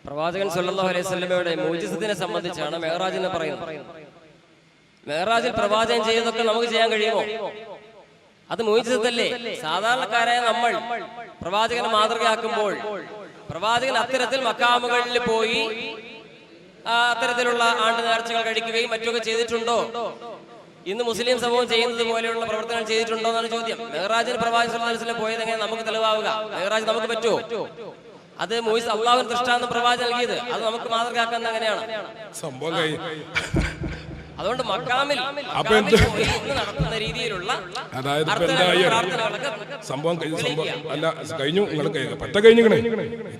പ്രവാചകൻ സല്ലല്ലാഹു അലൈഹി വസല്ലമയുടെ മുഅ്ജിസത്തിനെ സംബന്ധിച്ചാണ് മെഹ്റാജ് എന്ന് പറയുന്നത്. മെഹ്റാജിൽ പ്രവാചകൻ ചെയ്തതൊക്കെ നമുക്ക് ചെയ്യാൻ കഴിയുമോ? അത് മുഅ്ജിസത്തല്ലേ? സാധാരണക്കാരായ നമ്മൾ പ്രവാചകനെ മാതൃകയാക്കുമ്പോൾ പ്രവാചകൻ അത്തരത്തിൽ മക്കാമുകളിൽ പോയി അത്തരത്തിലുള്ള ആണ്ട് നേർച്ചകൾ കഴിക്കുകയും മറ്റൊക്കെ ചെയ്തിട്ടുണ്ടോ? ഇന്ന് മുസ്ലിം സമൂഹം ചെയ്യുന്നത് പോലെയുള്ള പ്രവർത്തനങ്ങൾ ചെയ്തിട്ടുണ്ടോ എന്നാണ് ചോദ്യം. മെഹ്റാജിന് പ്രവാചകൻ സല്ലല്ലാഹു അലൈഹി വസല്ലം പോയത് എങ്ങനെ നമുക്ക് തെളിവാവുക? മെഹ്റാജ് നമുക്ക് പറ്റുമോ? അത് അള്ളാഹു ദൃഷ്ടാന്തം പ്രവാചകൻ നൽകിയത്, അത് നമുക്ക് മാതൃകയാക്കാൻ എങ്ങനെയാണ് സംഭവം? അതുകൊണ്ട് മക്കാമിൽ നടത്തുന്ന രീതിയിലുള്ള സംഭവം അല്ല കഴിഞ്ഞു. നിങ്ങൾ പറ്റ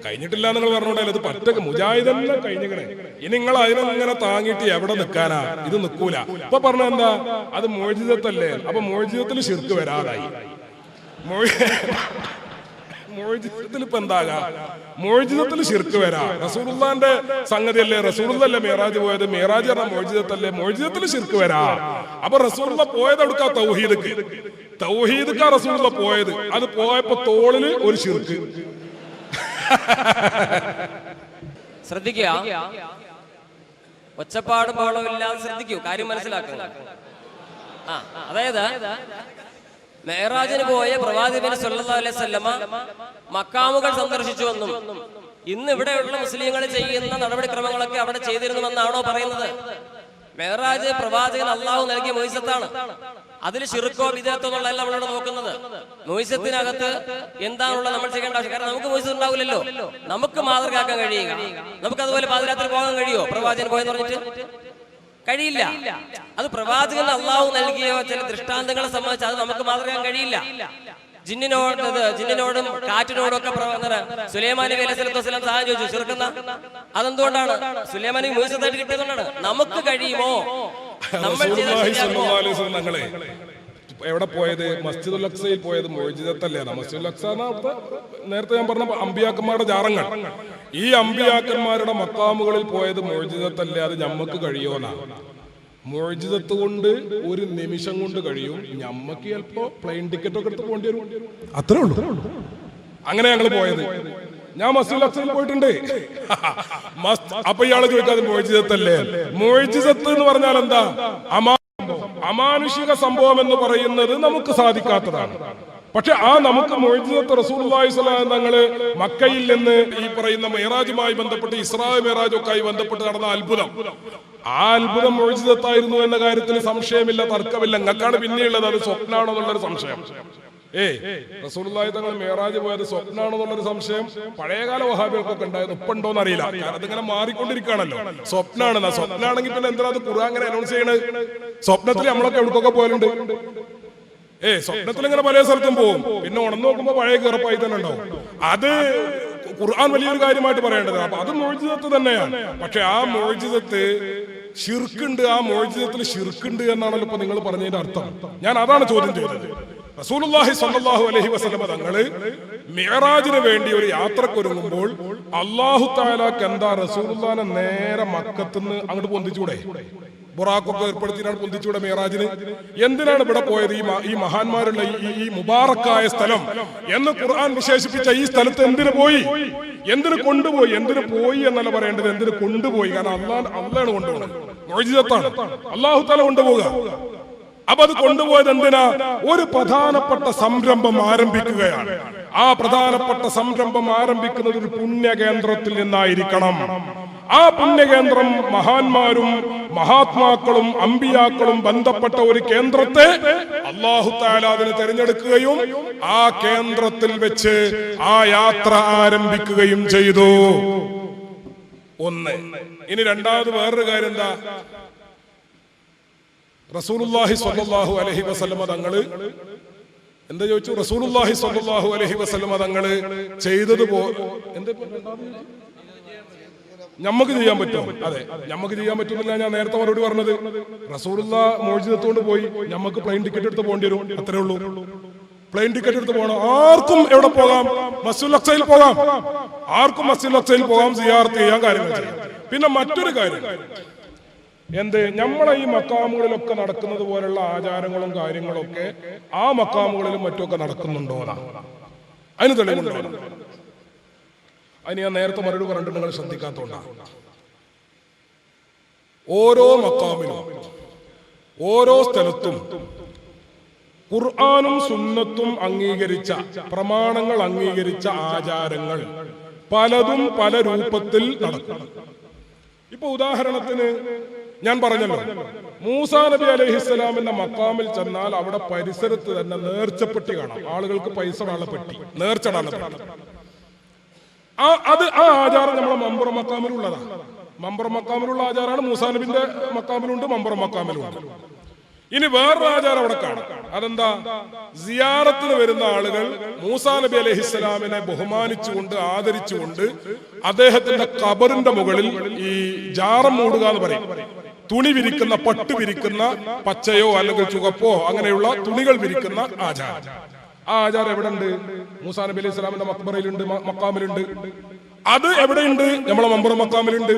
കഴിഞ്ഞിട്ടില്ല നിങ്ങൾ പറഞ്ഞോണ്ടേ അത് പറ്റ മുജാഹിദെല്ലാം കഴിഞ്ഞിക്കണേ. ഇനി നിങ്ങൾ അതിനങ്ങനെ താങ്ങിയിട്ട് എവിടെ നിൽക്കാനാ? ഇത് നിൽക്കൂല. ഇപ്പൊ പറഞ്ഞ എന്താ? അത് മുഅ്ജിസത്തല്ലേ? അപ്പൊ മുഅ്ജിസത്തിൽ ശിർക്ക് വരാതായി. മുഅ്ജിസത്തിൽ ഇപ്പൊ എന്താകാ? മുഅ്ജിസത്തിൽ ശിർക്ക് വരാ. റസൂലുള്ളാന്റെ സംഗതിയല്ലേ? റസൂലുള്ളല്ലേ മിഅ്റാജ് പോയത്? മിഅ്റാജ് പറഞ്ഞ മുഅ്ജിസത്തല്ലേ? മുഅ്ജിസത്തിൽ ശിർക്ക് വരാ. അപ്പൊ റസൂലുള്ള പോയത് എടുക്കാ തൗഹീദ്ക്കാ റസൂലുള്ള പോയത്. അത് പോയപ്പോ തോളില് ഒരു ശിർക്ക്. ശ്രദ്ധിക്കുക, ഒച്ചപ്പാടും ബഹളമില്ലാതെ ശ്രദ്ധിക്കൂ, കാര്യം മനസ്സിലാക്കുക. അതായത് മെഹ്റാജിന് പോയ പ്രവാചകൻ സല്ലല്ലാഹു അലൈഹി വസല്ലമ മക്കാമുകൾ സന്ദർശിച്ചുവെന്നും ഇന്ന് ഇവിടെയുള്ള മുസ്ലിങ്ങൾ ചെയ്യുന്ന നടപടിക്രമങ്ങളൊക്കെ അവിടെ ചെയ്തിരുന്നുവെന്നാണോ പറയുന്നത്? മെഹ്റാജ് പ്രവാചകൻ അള്ളാഹു നൽകിയ മുഅ്ജിസത്താണ്. അതിൽ ശിർക്കോ ബിദ്അത്തോ എന്നുള്ളതല്ല നമ്മളോട് നോക്കുന്നത്. മുഅ്ജിസത്തിനകത്ത് എന്താണുള്ളത് നമ്മൾ ചെയ്യേണ്ട ആവശ്യം. കാരണം നമുക്ക് മുഅ്ജിസത്ത് ഉണ്ടാവില്ലല്ലോ, നമുക്ക് മാതൃകയാക്കാൻ കഴിയുക. നമുക്ക് അതുപോലെ പാതിരാത്രി പോകാൻ കഴിയുമോ? പ്രവാചകൻ പോയെന്ന് പറഞ്ഞിട്ട് കഴിയില്ല. അത് പ്രവാചകൻ അള്ളാഹു നൽകിയ ചില ദൃഷ്ടാന്തങ്ങളെ സംബന്ധിച്ച് അത് നമുക്ക് മാതൃകയാക്കാൻ കഴിയില്ല. ജിന്നിനോടും കാറ്റിനോടും ഒക്കെ സുലൈമാൻ നബി അലൈഹി സ്വല്ലത്തു വസ്സലാം സഹായം ചോദിച്ചു. ശിർക്കെന്ന അതെന്തുകൊണ്ടാണ്? സുലൈമാൻ നബി മുഅ്ജിസത്തായിട്ട് കിട്ടിയതുകൊണ്ടാണ്. നമുക്ക് കഴിയുമോ? നമ്മൾ എവിടെ പോയത്? മസ്ജിദുൽ അഖ്സയിൽ പോയത് മുഅ്ജിസത്തല്ലേ? മസ്ജിദുൽ അഖ്സ നേരത്തെ ഞാൻ പറഞ്ഞ അമ്പിയാക്കന്മാരുടെ ജാറങ്ങൾ. ഈ അമ്പിയാക്കന്മാരുടെ മക്കാമുകളിൽ പോയത് മുഅ്ജിസത്തല്ലേ? അത് ഞമ്മക്ക് കഴിയോന്നാ? മുഅ്ജിസത്ത് കൊണ്ട് ഒരു നിമിഷം കൊണ്ട് കഴിയും. ഞമ്മക്ക് ചിലപ്പോ പ്ലെയിൻ ടിക്കറ്റ് ഒക്കെ എടുത്ത് പോകേണ്ടി വരും. അത്രേ ഉള്ളൂ. അങ്ങനെ ഞങ്ങൾ പോയത്. ഞാൻ മസ്ജിദുൽ അഖ്സയിൽ പോയിട്ടുണ്ട്. അപ്പൊ ഇയാള് ചോദിക്കാതെ മുഅ്ജിസത്തല്ലേ? മുഅ്ജിസത്ത് എന്ന് പറഞ്ഞാൽ എന്താ? അമാനുഷിക സംഭവം എന്ന് പറയുന്നത് നമുക്ക് സാധിക്കാത്തതാണ്. പക്ഷെ ആ നമുക്ക് മുഅ്ജിസത്ത് റസൂലുള്ളാഹി സ്വല്ലല്ലാഹു അലൈഹി വസല്ലം തങ്ങള് മക്കയിൽ നിന്ന് ഈ പറയുന്ന മിഅ്റാജുമായി ബന്ധപ്പെട്ട് ഇസ്രാ മിഅ്റാജൊക്കെ ആയി ബന്ധപ്പെട്ട് നടന്ന അത്ഭുതം, ആ അത്ഭുതം മുഅ്ജിസത്തായിരുന്നു എന്ന കാര്യത്തിൽ സംശയമില്ല, തർക്കമില്ല. നിങ്ങൾക്കാണ് പിന്നെയുള്ളത് അത് സ്വപ്നാണോ എന്നുള്ളൊരു സംശയം. റസൂലുള്ളാഹി തങ്ങൾ മിഅ്റാജ് പോയത് സ്വപ്നാണോ എന്നുള്ളൊരു സംശയം പഴയകാല വഹാബികൾക്കൊക്കെ ഉണ്ടായിരുന്നു. ഇപ്പൊ ഉണ്ടോന്ന് അറിയില്ല. കാരണം അതിങ്ങനെ മാറിക്കൊണ്ടിരിക്കുകയാണല്ലോ. സ്വപ്നാണെന്നാ. സ്വപ്നാണെങ്കിൽ പിന്നെ എന്തിനാ അത് ഖുർആൻ അങ്ങനെ അനൗൺസ് ചെയ്യണത്? സ്വപ്നത്തിൽ നമ്മളൊക്കെ എവിടേക്കൊക്കെ പോലുണ്ട്. സ്വപ്നത്തിൽ ഇങ്ങനെ പല സ്ഥലത്തും പോകും. പിന്നെ ഉണർന്നു നോക്കുമ്പോ പഴയ കീറപ്പായി തന്നെ ഉണ്ടാവും. അത് ഖുർആൻ വലിയൊരു കാര്യമായിട്ട് പറയേണ്ടത്. അപ്പൊ അത് മുഅ്ജിസത്ത് തന്നെയാണ്. പക്ഷെ ആ മുഅ്ജിസത്ത് ശിർക്കുണ്ട്. ആ മുഅ്ജിസത്തിൽ ശിർക്കുണ്ട് എന്നാണല്ലോ ഇപ്പൊ നിങ്ങൾ പറഞ്ഞതിന്റെ അർത്ഥം. ഞാൻ അതാണ് ചോദ്യം ചെയ്തത്. റസൂലുള്ളാഹി സ്വല്ലല്ലാഹു അലൈഹി വസല്ലം തങ്ങള് മിഅ്റാജിന് വേണ്ടി ഒരു യാത്രക്കൊരുങ്ങുമ്പോൾ അല്ലാഹു തആലക്ക് എന്താ റസൂലുള്ളാഹിനെ നേരെ മക്കത്തുനിന്ന് അങ്ങോട്ട് പൊന്തിച്ചൂടെ? ബുറാഖൊക്കെ ഏർപ്പെടുത്തിയാണ് പൊന്തിച്ചൂടെ മിഅ്റാജിന്? എന്തിനാണ് ഇവിടെ പോയത്? ഈ മഹാന്മാരുള്ള ഈ മുബാറക്കായ സ്ഥലം എന്ന് ഖുർആൻ വിശേഷിപ്പിച്ച ഈ സ്ഥലത്ത് എന്തിനു പോയി? എന്തിനു കൊണ്ടുപോയി? എന്തിനു പോയി എന്നല്ല പറയേണ്ടത്, എന്തിനു കൊണ്ടുപോയി. കാരണം അള്ളാഹ് കൊണ്ടുപോകുന്നത് മുഅ്ജിസത്താണ്. അല്ലാഹു തആല കൊണ്ടുപോകുക. അപ്പൊ അത് കൊണ്ടുപോയത് എന്തിനാ? ഒരു പ്രധാനപ്പെട്ട സംരംഭം ആരംഭിക്കുകയാണ്. ആ പ്രധാനപ്പെട്ട സംരംഭം ആരംഭിക്കുന്നത് ഒരു പുണ്യകേന്ദ്രത്തിൽ നിന്നായിരിക്കണം. ആ പുണ്യകേന്ദ്രം മഹാന്മാരും മഹാത്മാക്കളും അമ്പിയാക്കളും ബന്ധപ്പെട്ട ഒരു കേന്ദ്രത്തെ അല്ലാഹു തആല അതിന് തിരഞ്ഞെടുക്കുകയും ആ കേന്ദ്രത്തിൽ വെച്ച് ആ യാത്ര ആരംഭിക്കുകയും ചെയ്തു. ഒന്ന്. ഇനി രണ്ടാമത് വേറൊരു കാര്യം എന്താ? റസൂലുള്ളാഹി സ്വല്ലല്ലാഹു അലൈഹി വസല്ലം തങ്ങള് എന്താ ചോദിച്ചു? റസൂലുള്ളാഹി സ്വല്ലല്ലാഹു അലൈഹി വസല്ലം തങ്ങള് ചെയ്തത് ഞമ്മക്ക് ചെയ്യാൻ പറ്റും. അതെ, ഞമ്മക്ക് ചെയ്യാൻ പറ്റുന്നില്ല. ഞാൻ നേരത്തെ മറുപടി പറഞ്ഞത് റസൂലുള്ളാഹി മുഅ്ജിസത്ത് കൊണ്ട് പോയി. ഞമ്മക്ക് പ്ലെയിൻ ടിക്കറ്റ് എടുത്ത് പോകേണ്ടി വരും. അത്രേ ഉള്ളൂ. പ്ലെയിൻ ടിക്കറ്റ് എടുത്ത് പോകണം. ആർക്കും എവിടെ പോകാം? മസ്ജിദുൽ അഖ്സയിൽ പോകാം. ആർക്കും മസ്ജിദുൽ അഖ്സയിൽ പോകാം, സിയാറത്ത് ചെയ്യാൻ, കാര്യങ്ങൾ ചെയ്യാം. പിന്നെ മറ്റൊരു കാര്യം, നമ്മളെ ഈ മക്കാമുകളിലൊക്കെ നടക്കുന്നത് പോലുള്ള ആചാരങ്ങളും കാര്യങ്ങളും ഒക്കെ ആ മക്കാമുകളിലും മറ്റുമൊക്കെ നടക്കുന്നുണ്ടോ? അതിന് തെളിവുണ്ടോ? അതിന് ഞാൻ നേരത്തെ മറുപടി പറഞ്ഞിട്ട് നിങ്ങൾ ശ്രദ്ധിക്കാത്തതുകൊണ്ടാണ്. ഓരോ മഖാമിലും ഓരോ സ്ഥലത്തും ഖുർആനും സുന്നത്തും അംഗീകരിച്ച പ്രമാണങ്ങൾ അംഗീകരിച്ച ആചാരങ്ങൾ പലതും പല രൂപത്തിൽ നടക്കും. ഇപ്പൊ ഉദാഹരണത്തിന് ഞാൻ പറഞ്ഞല്ലോ, മൂസാ നബി അലൈഹിസ്സലാമിന്റെ മഖാമിൽ ചെന്നാൽ അവിടെ പരിസരത്ത് തന്നെ നേർച്ചപ്പെട്ടി കാണാം. ആളുകൾക്ക് പൈസ ഇടാനുള്ള പെട്ടി, നേർച്ച ഇടാനുള്ള പെട്ടി. ആ ആചാരം നമ്മളെ മമ്പുറം മഖാമിലുള്ളതാണ്. മമ്പുറം മഖാമിലുള്ള ആചാരമാണ് മൂസാ നബിന്റെ മഖാമിലുണ്ട്, മമ്പുറം മഖാമിലുണ്ട്. ഇനി വേറൊരു ആചാരം അവിടെ കാണാം. അതെന്താ? സിയാറത്തിന് വരുന്ന ആളുകൾ മൂസാ നബി അലൈഹിസ്സലാമിനെ ബഹുമാനിച്ചുകൊണ്ട് ആദരിച്ചുകൊണ്ട് അദ്ദേഹത്തിന്റെ ഖബറിന്റെ മുകളിൽ ഈ ജാറം മൂടുക എന്ന് പറയും, തുണി വിരിക്കുന്ന, പട്ട് വിരിക്കുന്ന, പച്ചയോ അല്ലെങ്കിൽ ചുവപ്പോ അങ്ങനെയുള്ള തുണികൾ വിരിക്കുന്ന ആചാരം. ആ ആചാരം എവിടെ ഉണ്ട്? മൂസാ നബി അലൈഹി സ്വലാമിന്റെ മഖ്ബറയിലുണ്ട്, മഖാമിലുണ്ട്. അത് എവിടെയുണ്ട്? നമ്മളെ മമ്പുറം മഖാമിലുണ്ട്.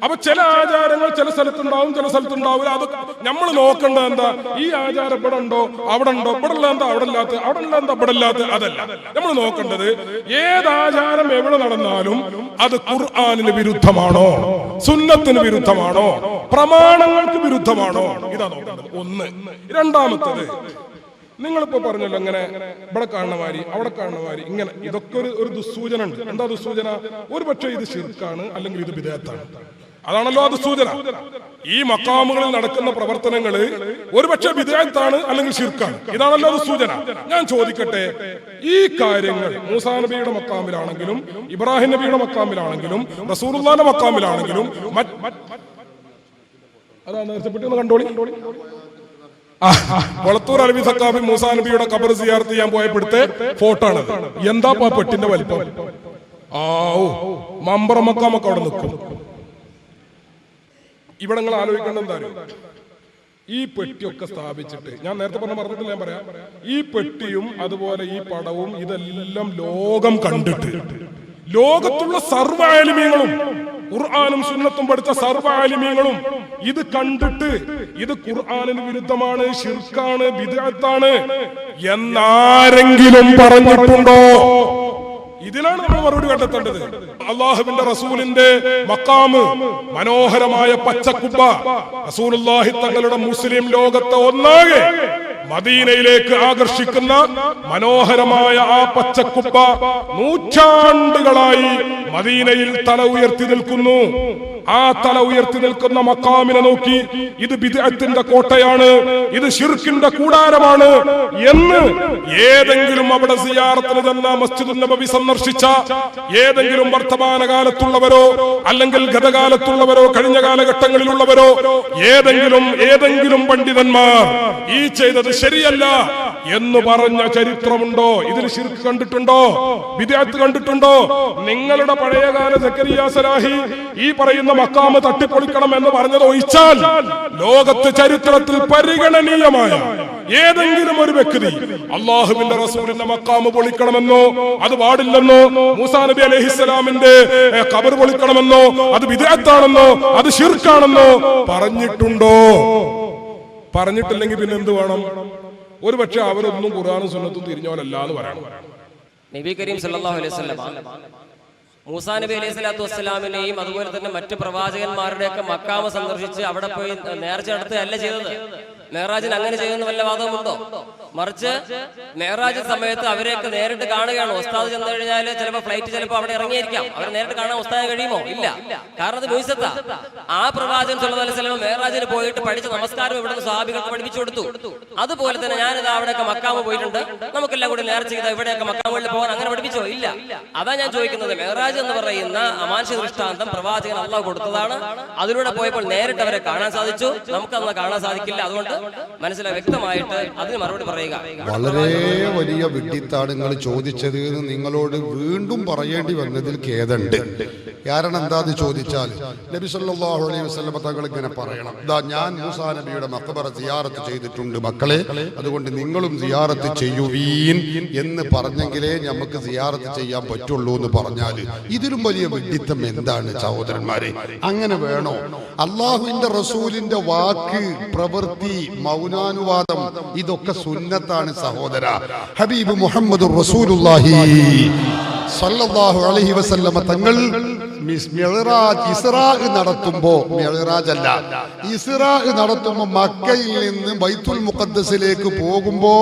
അപ്പൊ ചില ആചാരങ്ങൾ ചില സ്ഥലത്തുണ്ടാവും, ചില സ്ഥലത്തുണ്ടാവില്ല. അത് നമ്മൾ നോക്കേണ്ടത് എന്താ? ഈ ആചാരം ഇവിടെ ഉണ്ടോ, അവിടെ ഉണ്ടോ, ഇവിടെ ഉള്ള എന്താ അവിടെ ഇല്ലാത്ത, അവിടെ ഉള്ള എന്താ ഇവിടെ ഇല്ലാത്ത, അതല്ല നമ്മൾ നോക്കേണ്ടത്. ഏതാചാരം എവിടെ നടന്നാലും അത് ഖുർആനിന് വിരുദ്ധമാണോ, സുന്നത്തിന് വിരുദ്ധമാണോ, പ്രമാണങ്ങൾക്ക് വിരുദ്ധമാണോ, ഇതാ നോക്കേണ്ടത്. ഒന്ന്. രണ്ടാമത്തത്, നിങ്ങളിപ്പോ പറഞ്ഞല്ലോ ഇങ്ങനെ ഇവിടെ കാണുന്ന മാതിരി അവിടെ കാണുന്ന മാതിരി ഇങ്ങനെ, ഇതൊക്കെ ഒരു ദുസ്സൂചന ഉണ്ട്. എന്താ ദുസ്സൂചന? ഒരു പക്ഷേ ഇത് ശിർക്കാണ്, അല്ലെങ്കിൽ ഇത് ബിദ്അത്താണ്. അതാണല്ലോ ആ ദുസ്സൂചന. ഈ മഖാമുകളിൽ നടക്കുന്ന പ്രവർത്തനങ്ങള് ഒരു പക്ഷേ ബിദ്അത്താണ്, അല്ലെങ്കിൽ ശിർക്കാണ്. ഇതാണല്ലോ ദുസ്സൂചന. ഞാൻ ചോദിക്കട്ടെ, ഈ കാര്യങ്ങൾ മൂസാ നബിയുടെ മഖാമിലാണെങ്കിലും ഇബ്രാഹിം നബിയുടെ മഖാമിലാണെങ്കിലും റസൂലുള്ളാഹിന്റെ മഖാമിലാണെങ്കിലും അതാ നേർച്ചപ്പെട്ടി കണ്ടോളി. കൊളത്തൂർ അലവി സഖാഫി മൂസാ നബിയുടെ ഖബർ സിയാറത്ത് ചെയ്യാൻ പോയപ്പോഴത്തെ ഫോട്ടോ ആണ്. എന്താ പെട്ടിന്റെ വലിപ്പം! മമ്പുറം മഖാമൊക്കെ അവിടെ നിൽക്കും. ഇവിടെ നിങ്ങൾ ആലോചിക്കേണ്ട എന്താ? ഈ പെട്ടിയൊക്കെ സ്ഥാപിച്ചിട്ട്, ഞാൻ നേരത്തെ പറഞ്ഞിട്ടില്ല, ഞാൻ പറയാം, ഈ പെട്ടിയും അതുപോലെ ഈ പടവും ഇതെല്ലാം ലോകം കണ്ടിട്ട്, ലോകത്തുള്ള സർവ്വ ആലിമീങ്ങളും ഖുർആനും സുന്നത്തും പഠിച്ച സർവ്വ ആലിമീങ്ങളും ഇത് കണ്ടിട്ട് ഇത് ഖുർആനിന് വിരുദ്ധമാണ്, ശിർക്കാണ്, ബിദ്അത്താണ് എന്നാരെങ്കിലും പറഞ്ഞിട്ടുണ്ടോ? ഇതിനാണ് നമ്മൾ മറുപടി കണ്ടെത്തേണ്ടത്. അള്ളാഹുവിന്റെ റസൂലിന്റെ മഖാമ്, മനോഹരമായ പച്ചക്കുബ്ബ, റസൂലുള്ളാഹി തങ്ങളുടെ മുസ്ലിം ലോകത്തെ ഒന്നാകെ മദീനയിലേക്ക് ആകർഷിക്കുന്ന മനോഹരമായ ആ പച്ചക്കുബ്ബ നൂറ്റാണ്ടുകളായി മദീനയിൽ തല ഉയർത്തി നിൽക്കുന്നു. ആ തല ഉയർത്തി നിൽക്കുന്ന മഖാമിനെ നോക്കി ഇത് ബിദ്അത്തിന്റെ കോട്ടയാണ്, ഇത് ശിർക്കിന്റെ കൂടാരമാണ് എന്ന് ഏതെങ്കിലും അവിടെ സിയാറത്തിന് ചെന്ന മസ്ജിദുൻ നബവി സന്ദർശിച്ച ഏതെങ്കിലും വർത്തമാന കാലത്തുള്ളവരോ അല്ലെങ്കിൽ ഗതകാലത്തുള്ളവരോ കഴിഞ്ഞ കാലഘട്ടങ്ങളിലുള്ളവരോ ഏതെങ്കിലും പണ്ഡിതന്മാർ ഈ ചെയ്തത് ശരിയല്ല എന്ന് പറഞ്ഞ ചരിത്രമുണ്ടോ? ഇതിൽ ശിർക്ക് കണ്ടിട്ടുണ്ടോ? ബിദ്അത്ത് കണ്ടിട്ടുണ്ടോ? നിങ്ങളുടെ പഴയകാല സക്കരിയ സലാഹി ഈ പറയുന്ന മഖാമ് തട്ടിപ്പൊളിക്കണം എന്ന് പറഞ്ഞത് ഒഴിച്ചാൽ ലോകത്ത് ചരിത്രത്തിൽ പരിഗണനീയമായ ഏതെങ്കിലും ഒരു വ്യക്തി അള്ളാഹുവിന്റെ റസൂലിന്റെ മഖാമ് പൊളിക്കണമെന്നോ അത് പാടില്ലെന്നോ മൂസാ നബി അലൈഹിസ്സലാമിന്റെ ഖബർ പൊളിക്കണമെന്നോ അത് ബിദ്അത്താണെന്നോ അത് ശിർക്കാണെന്നോ പറഞ്ഞിട്ടുണ്ടോ? പറഞ്ഞിട്ടില്ലെങ്കിൽ പിന്നെ എന്ത് വേണം? ഒരു പക്ഷെ അവരൊന്നും ഖുർആനും സുന്നത്തും തിരിഞ്ഞോലല്ല എന്ന് പറയണം. നബി കരീം സല്ലല്ലാഹു അലൈഹി വസല്ലം മൂസാ നബി അലൈഹി സ്വലാത്തു വസ്സലാമിനെയും അതുപോലെ തന്നെ മറ്റു പ്രവാചകന്മാരുടെയൊക്കെ മഖാമ് സന്ദർശിച്ച് അവിടെ പോയി നേർച്ച നടത്തുകയല്ല ചെയ്തത്. മെഹറാജിൽ അങ്ങനെ ചെയ്യുന്ന വല്ല വാദമുണ്ടോ? മറിച്ച് മെഹറാജ് സമയത്ത് അവരെയൊക്കെ നേരിട്ട് കാണുകയാണ്. ഉസ്താദ് ചെന്ന് കഴിഞ്ഞാൽ ചിലപ്പോൾ ഫ്ലൈറ്റ് ചിലപ്പോൾ അവിടെ ഇറങ്ങിയിരിക്കാം. അവരെ നേരിട്ട് കാണാൻ ഉസ്താദ് കഴിയുമോ? ഇല്ല. കാരണം അത് മുയ്സത്താ. ആ പ്രവാചകൻ സല്ലല്ലാഹു അലൈഹി വസല്ലം മെഹറാജിൽ പോയിട്ട് പഠിച്ച നമസ്കാരം ഇവിടുന്ന് സ്വഹാബികൾക്ക് പഠിപ്പിച്ചു കൊടുത്തു. അതുപോലെ തന്നെ ഞാനിത് അവിടെയൊക്കെ മഖാമ് പോയിട്ടുണ്ട്, നമുക്കെല്ലാം കൂടി നേർച്ച ചെയ്താൽ ഇവിടെയൊക്കെ മഖാമുകളിൽ പോകാൻ അങ്ങനെ പഠിപ്പിച്ചോ? ഇല്ല. അതാ ഞാൻ ചോദിക്കുന്നത്. മെഹറാജ് എന്ന് പറയുന്ന അമാനുഷിക ദൃഷ്ടാന്തം പ്രവാചകൻ അള്ളാഹു കൊടുത്തതാണ്. അതിലൂടെ പോയപ്പോൾ നേരിട്ട് അവരെ കാണാൻ സാധിച്ചു, നമുക്കന്ന് കാണാൻ സാധിക്കില്ല. അതുകൊണ്ട് മനസ്സിലായി വ്യക്തമായിട്ട് അതിന് മറുപടി പറയുക. വളരെ വലിയ വിഡ്ഢിത്താണ് നിങ്ങൾ ചോദിച്ചത് എന്ന് നിങ്ങളോട് വീണ്ടും പറയേണ്ടി വന്നതിൽ ഖേദമുണ്ട്. കാരണം എന്താന്ന് ചോദിച്ചാൽ നബി സല്ലല്ലാഹു അലൈഹി വസല്ലം തങ്ങൾ ഇങ്ങനെ പറയണം, ഇതാ ഞാൻ മൂസാ നബിയുടെ മഖബറ സിയാറത്ത് ചെയ്തിട്ടുണ്ട് മക്കളെ, അതുകൊണ്ട് നിങ്ങളും സിയാറത്ത് ചെയ്യുവീൻ എന്ന് പറഞ്ഞെങ്കിലേ നമുക്ക് സിയാറത്ത് ചെയ്യാൻ പറ്റുള്ളൂ എന്ന് പറഞ്ഞാൽ ഇതിലും വലിയ വിഡ്ഢിത്തം എന്താണ് സഹോദരന്മാരെ? അങ്ങനെ വേണോ? അള്ളാഹുവിന്റെ റസൂലിന്റെ വാക്ക്, പ്രവൃത്തി, മൗനാനുവാദം ഇതൊക്കെ സുന്നത്താണ് സഹോദര. ഹബീബ് മുഹമ്മദുർ റസൂലുള്ളാഹി സല്ലല്ലാഹു അലൈഹി വസല്ലം തങ്ങൾ മിഅ്റാജ് ഇസ്റാ നടത്തുമ്പോ, മിഅ്റാജ് അല്ല ഇസ്റാ നടത്തുമ്പോ മക്കയിൽ നിന്ന് ബൈത്തുൽ മുഖദ്ദസിലേക്ക് പോകുമ്പോ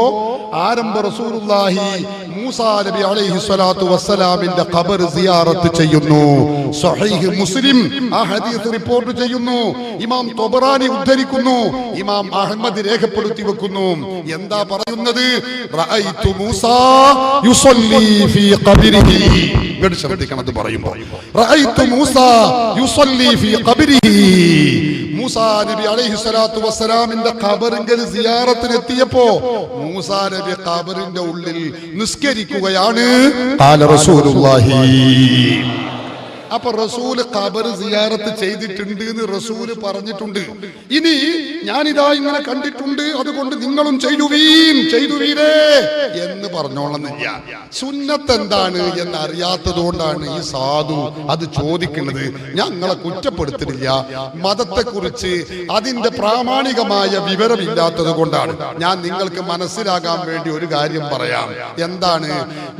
ആരംഭ റസൂലുള്ളാഹി മൂസാ നബി അലൈഹി സ്വലാത്തു വസ്സലാമിന്റെ ഖബർ സിയാറത്ത് ചെയ്യുന്നു. സ്വഹീഹ് മുസ്ലിം ആ ഹദീസ് റിപ്പോർട്ട് ചെയ്യുന്നു. ഇമാം തൊബറാനി ഉദ്ധരിക്കുന്നു. ഇമാം അഹ്മദ് രേഖപ്പെടുത്തി വെക്കുന്നു. എന്താ പറയുന്നത്? റഅയ്തു മൂസാ യുസല്ലി ഫീ ഖബരിഹി. ശ്രദ്ധിക്കണത് പറയുമ്പോ റഅയ്തു മൂസാ യുസല്ലി ഫീ ഖബരിഹി. മൂസാ നബി അലൈഹി സ്വലാത്തു വസ്സലാമിന്റെ ഖബറിൽ സിയാറത്തിന് എത്തിയപ്പോ മൂസാ നബി ഖബറിന്റെ ഉള്ളിൽ നിസ്കരിക്കുകയാണ്. ഖാല റസൂലുള്ളാഹി. അപ്പൊ റസൂല് ഖബർ സിയാറത്ത് ചെയ്തിട്ടുണ്ട് എന്ന് റസൂല് പറഞ്ഞിട്ടുണ്ട്. ഇനി ഞാനിതാ ഇങ്ങനെ കണ്ടിട്ടുണ്ട്, അതുകൊണ്ട് നിങ്ങളും ചെയ്തുവീരേ എന്ന് പറഞ്ഞോളന്നില്ല. സുന്നത്ത് എന്താണ് എന്ന് അറിയാത്തത് കൊണ്ടാണ് ഈ സാധു അത് ചോദിക്കുന്നത്. ഞങ്ങളെ കുറ്റപ്പെടുത്തുന്നില്ല, മതത്തെ കുറിച്ച് അതിന്റെ പ്രാമാണികമായ വിവരമില്ലാത്തത് കൊണ്ടാണ്. ഞാൻ നിങ്ങൾക്ക് മനസ്സിലാകാൻ വേണ്ടി ഒരു കാര്യം പറയാം. എന്താണ്?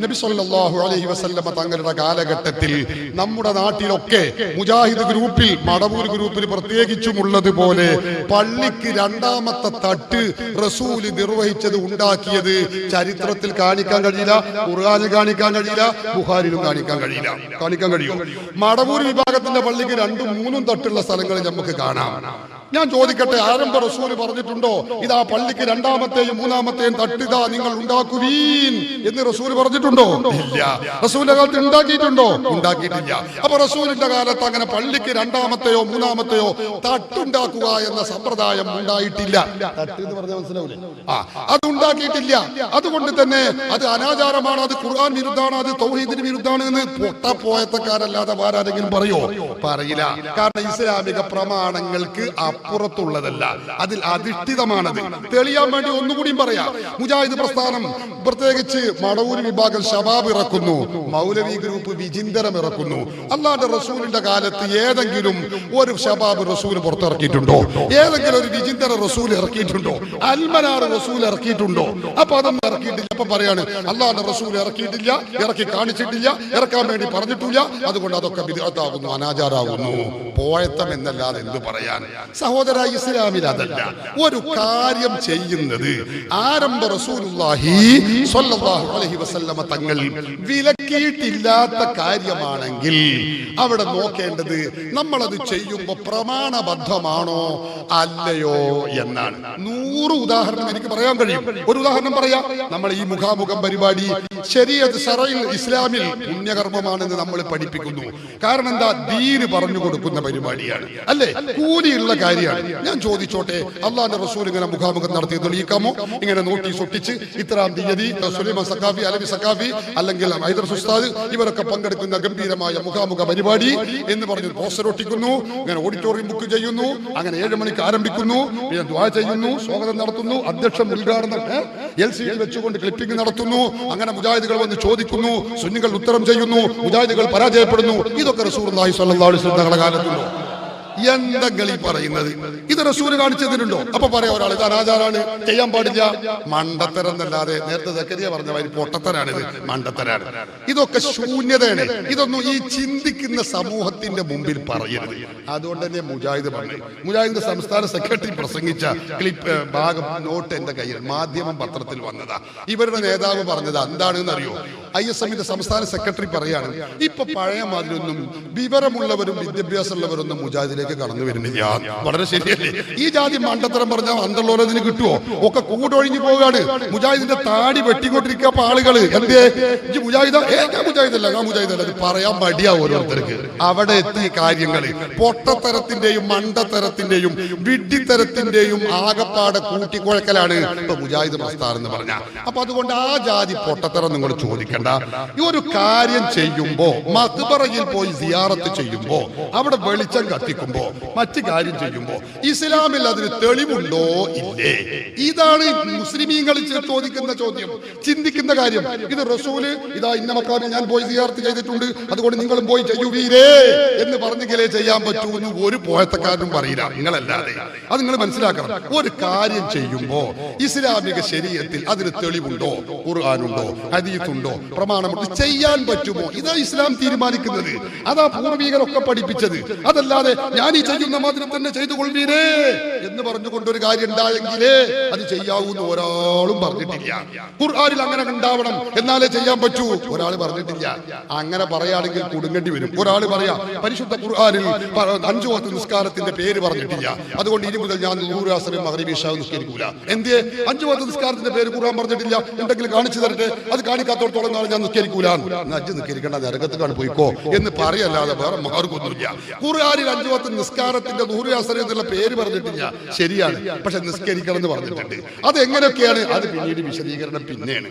നബി സല്ലല്ലാഹു അലൈഹി വസല്ലം തങ്ങളുടെ കാലഘട്ടത്തിൽ നമ്മുടെ നാട്ടിലൊക്കെ മുജാഹിദ് ഗ്രൂപ്പിൽ, മടവൂർ ഗ്രൂപ്പിൽ പ്രത്യേകിച്ചുമുള്ളതുപോലെ പള്ളിക്ക് രണ്ടാമത്തെ തട്ട് റസൂല് നിർവഹിച്ചത്, ഉണ്ടാക്കിയത് ചരിത്രത്തിൽ കാണിക്കാൻ കഴിയില്ല, ഖുർആനിൽ കാണിക്കാൻ കഴിയില്ല, ബുഖാരിയിലും കാണിക്കാൻ കഴിയും. മടവൂർ വിഭാഗത്തിന്റെ പള്ളിക്ക് 2ഉം 3ഉം തട്ടുള്ള സ്ഥലങ്ങളിൽ നമുക്ക് കാണാം. ഞാൻ ചോദിക്കട്ടെ, ആരംഭ റസൂല് പറഞ്ഞിട്ടുണ്ടോ ഇതാ പള്ളിക്ക് 2ാമത്തെയും 3ാമത്തെയും തട്ടിതാ നിങ്ങൾ ഉണ്ടാക്കുവീൻ എന്ന് റസൂല് പറഞ്ഞിട്ടുണ്ടോ? ഇല്ല. റസൂലിന്റെ കാലത്ത് ഉണ്ടാക്കിയിട്ടുണ്ടോ? ഉണ്ടാക്കിയിട്ടില്ല. അപ്പൊ റസൂലിന്റെ കാലത്ത് അങ്ങനെ പള്ളിക്ക് 2ാമത്തെയോ 3ാമത്തെയോ തട്ടുണ്ടാക്കുക എന്ന സമ്പ്രദായം ഉണ്ടായിട്ടില്ല. തട്ട് എന്ന് പറഞ്ഞാൽ മനസ്സിലാവൂലേ? അത് ഉണ്ടാക്കിയിട്ടില്ല. അതുകൊണ്ട് തന്നെ അത് അനാചാരമാണ്, അത് ഖുർആൻ വിരുദ്ധാണ്, അത് തൗഹീദിന് വിരുദ്ധാണ് എന്ന് പൊട്ടപ്പോയത്തക്കാരല്ലാതെ ആരെങ്കിലും പറയോ? പറയില്ല. കാരണം ഇസ്ലാമിക പ്രമാണങ്ങൾക്ക് അപ്പുറത്തുള്ളതല്ല, അതിൽ അധിഷ്ഠിതമാണത്. തെളിയാൻ വേണ്ടി ഒന്നുകൂടിയും പറയാം. മുജാഹിദ് പ്രസ്ഥാനം പ്രത്യേകിച്ച് മടവൂർ വിഭാഗം ശബാബ് ഇറക്കുന്നു, മൗലവി ഗ്രൂപ്പ് വിചിന്തരം ഇറക്കുന്നു. അല്ലാഹുവിന്റെ റസൂലിന്റെ കാലത്ത് ഏതെങ്കിലും ഒരു ശബാബ് റസൂൽ പുറത്തിറക്കിയിട്ടുണ്ടോ? ഏതെങ്കിലും ഒരു വിചിന്തര റസൂൽ ഇറക്കിയിട്ടുണ്ടോ? അൽമനാർ റസൂൽ ഇറക്കിയിട്ടുണ്ടോ? അപ്പൊ അതൊന്നും ഇറക്കിയിട്ടില്ല. അപ്പൊ പറയാണ് അല്ലാഹുവിന്റെ റസൂൽ ഇറക്കിയിട്ടില്ല, ഇറക്കി കാണിച്ചിട്ടില്ല, ഇറക്കാൻ വേണ്ടി പറഞ്ഞിട്ടില്ല, അതുകൊണ്ട് അതൊക്കെ ബിദ്അത്താകുന്നു, അനാചാരാകുന്നു. പോയത്തം എന്നല്ലാതെ എന്ത് പറയാൻ സഹോദര? ഇസ്ലാമിൽ അതല്ല. ഒരു കാര്യം ചെയ്യുന്നത് ആരംഭ റസൂലുള്ളാഹി സ്വല്ലല്ലാഹു അലൈഹി വസല്ലമ തങ്ങൾ വിലക്കിയിട്ടില്ലാത്ത കാര്യമാണെങ്കിൽ അവിടെ നോക്കേണ്ടത് നമ്മളത് ചെയ്യുമ്പോൾ പ്രമാണബദ്ധമാണോ അല്ലയോ എന്നാണ്. 100 ഉദാഹരണം എനിക്ക് പറയാൻ കഴിയും. ഒരു ഉദാഹരണം പറയാം. നമ്മൾ ഈ മുഖാമുഖം പരിപാടി ശരീഅത്ത് ശറഇൽ ഇസ്ലാമിൽ പുണ്യകർമ്മമാണെന്ന് നമ്മൾ പഠിപ്പിക്കുന്നു. കാരണം എന്താ? ദീന് പറഞ്ഞു കൊടുക്കുന്ന പരിപാടിയാണ്, അല്ലേ? കൂലിയുള്ള കാര്യമാണ്. ഞാൻ ചോദിച്ചോട്ടെ, അള്ളാഹുവിന്റെ റസൂൽ ഇങ്ങനെ മുഖാമുഖം നടത്തി തെളിയിക്കാമോ? ഇങ്ങനെ നോട്ടീസ് ഒട്ടിച്ച് ഇത്രാം തീയതി സുലൈമാൻ സഖാഫി, അലവി സഖാഫി, അല്ലെങ്കിൽ ഹൈദർ ഉസ്താദ് ഇവരൊക്കെ പങ്കെടുക്കുന്ന ഗംഭീരമായ മുഖാമുഖ പരിപാടി എന്ന് പറഞ്ഞ് പോസ്റ്റർ ഒട്ടിക്കുന്നു, ഇങ്ങനെ ഓഡിറ്റോറിയം ബുക്ക് ചെയ്യുന്നു, അങ്ങനെ 7 മണിക്ക് ആരംഭിക്കുന്നു, പിന്നെ ദുആ ചെയ്യുന്നു, സ്വാഗതം നടത്തുന്നു, അധ്യക്ഷൻ ഉദ്ഘാടനം LCD വെച്ചുകൊണ്ട് ക്ലിപ്പിംഗ് നടത്തുന്നു. അങ്ങനെ മുജാഹിദുകൾ വന്ന് ചോദിക്കുന്നു, സുന്നികൾ ഉത്തരം ചെയ്യുന്നു, മുജാഹിദുകൾ പരാജയപ്പെടുന്നു. ഇതൊക്കെ റസൂലുള്ളാഹി സ്വല്ലല്ലാഹു അലൈഹി വസല്ലം തങ്ങളുടെ കാലത്തുണ്ടോ? എന്തെങ്കിലും ഈ പറയുന്നത് ഇത് റസൂല് കാണിച്ചതിനുണ്ടോ? അപ്പൊ പറയാം ഒരാൾ ഇത് അനാചാരാണ്, ചെയ്യാൻ പാടില്ല. മണ്ടത്തരം എന്നല്ലാതെ നേരത്തെ സക്കരിയ പറഞ്ഞ മാതിരി പൊട്ടത്തരാണിത്, മണ്ടത്തരാണ്. ഇതൊക്കെ ശൂന്യതയാണ്. ഇതൊന്നും ഈ ചിന്തിക്കുന്ന സമൂഹത്തിന്റെ മുമ്പിൽ പറയരുത്. അതുകൊണ്ട് തന്നെ മുജാഹിദ് പറഞ്ഞു, മുജാഹിദിന്റെ സംസ്ഥാന സെക്രട്ടറി പ്രസംഗിച്ച ക്ലിപ്പ് ഭാഗം നോട്ട് എന്റെ കയ്യിൽ മാധ്യമം പത്രത്തിൽ വന്നതാ. ഇവരുടെ നേതാവ് പറഞ്ഞത് എന്താണെന്ന് അറിയോ? ISMന്റെ സംസ്ഥാന സെക്രട്ടറി പറയാണ്, ഇപ്പൊ പഴയ മാതിരിയൊന്നും വിവരമുള്ളവരും വിദ്യാഭ്യാസമുള്ളവരൊന്നും മുജാഹിദിലേക്ക് അതിലേക്ക് കടന്നു വരുന്നില്ല. വളരെ ശരിയല്ലേ? ഈ ജാതി മണ്ടത്തരം പറഞ്ഞാൽ അന്തർലോലത്തിന് കിട്ടുമോ? ഒക്കെ കൂടൊഴിഞ്ഞു പോവുകയാണ്. മുജാഹിദിന്റെ താടി വെട്ടിക്കൊണ്ടിരിക്കുക ആളുകള്. എന്തേ മുജാഹിദ? മുജാഹിദല്ല അത് പറയാൻ മടിയാ ഓരോരുത്തർക്ക്. അവിടെ എത്തിയ കാര്യങ്ങള് പൊട്ടത്തരത്തിന്റെയും മണ്ടത്തരത്തിന്റെയും വിഡ്ഢിത്തരത്തിന്റെയും ആകപ്പാടെ കൂട്ടിക്കുഴക്കലാണ് ഇപ്പൊ മുജാഹിദ് പ്രസ്ഥാനം എന്ന് പറഞ്ഞ. അപ്പൊ അതുകൊണ്ട് ആ ജാതി പൊട്ടത്തരം നിങ്ങൾ ചോദിക്കണ്ട. ഈ ഒരു കാര്യം ചെയ്യുമ്പോ, മഖ്ബറയിൽ പോയി സിയാറത്ത് ചെയ്യുമ്പോ, അവിടെ വെളിച്ചം കത്തിക്കുമ്പോ, മറ്റു കാര്യം ചെയ്യുമ്പോ ഇസ്ലാമിൽ അതിന് തെളിവുണ്ടോ ഇല്ലേ? ഇതാണ് മുസ്ലിമീങ്ങൾ ചോദിക്കുന്ന ചോദ്യം, ചിന്തിക്കുന്ന കാര്യം. ഇത് റസൂല് ഇതാ ഇന്ന മക്കാമിൽ ഞാൻ പോയി സിയാറത്ത് ചെയ്തിട്ടുണ്ട്, അതുകൊണ്ട് നിങ്ങളും പോയി ചെയ്യുവീരേ എന്ന് പറഞ്ഞെങ്കിലേ ചെയ്യാൻ പറ്റൂ എന്ന് ഒരു പോയത്തക്കാരനും പറയില്ല, നിങ്ങളല്ലാതെ. അത് നിങ്ങൾ മനസ്സിലാക്കണം. ഒരു കാര്യം ചെയ്യുമ്പോ ഇസ്ലാമിക ശരീഅത്തിൽ അതിന് തെളിവുണ്ടോ, ഖുർആനുണ്ടോ, ഹദീസുണ്ടോ, പ്രമാണമുണ്ടോ, ചെയ്യാൻ പറ്റുമോ? ഇതാ ഇസ്ലാം തീരുമാനിക്കുന്നത്. അതാ പൂർവികരൊക്കെ പഠിപ്പിച്ചത്. അതല്ലാതെ ഞാൻ ഈ ചെയ്യുന്ന മാതിരി തന്നെ ചെയ്തു കൊള്ളുവീരേ എന്ന് പറഞ്ഞുകൊണ്ടൊരു കാര്യം ഉണ്ടായെങ്കിലേ അത് ചെയ്യാവൂന്ന് ഒരാളും പറഞ്ഞിട്ടില്ല. ഖുർആനിൽ അങ്ങനെ ഉണ്ടാവണം എന്നാലേ ചെയ്യാൻ പറ്റൂ, ഒരാൾ പറഞ്ഞിട്ടില്ല. അങ്ങനെ പറയുകയാണെങ്കിൽ കുടുങ്ങേണ്ടി വരും. ഒരാൾ പറയാ പരിശുദ്ധ ഖുർആനിൽ 5 വക്ത് നിസ്കാരത്തിന്റെ പേര് പറഞ്ഞിട്ടില്ല, അതുകൊണ്ട് ഇനി മുതൽ ഞാൻ ളുഹൂർ, അസ്ർ, മഗ്രിബ്, ഇശാ നിസ്കരിക്കൂല. എന്തേ? 5 വക്ത് നിസ്കാരത്തിന്റെ പേര് ഖുർആൻ പറഞ്ഞിട്ടില്ല, എന്തെങ്കിലും കാണിച്ചു തരട്ടെ, അത് കാണിക്കാത്തോടത്തോളം നാളെ ഞാൻ നിസ്കരിക്കൂല. അജ്ജ് നിസ്കരിക്കേണ്ട, നരകത്തേക്കാണ് പോയിക്കോ എന്ന് പറയല്ലാതെ വേറെ മാർഗമൊന്നുമില്ല. ഖുർആനിൽ 5 വക്ത് നിസ്കാരത്തിന്റെ ളുഹൂർ, അസ്ർ എന്നുള്ള പേര് പറഞ്ഞിട്ടില്ല, ശരിയാണ്, പക്ഷെ നിസ്കരിക്കണം എന്ന് പറഞ്ഞിട്ടുണ്ട്. അതെങ്ങനെയൊക്കെയാണ്? അത് പിന്നീട് വിശദീകരണം പിന്നെയാണ്.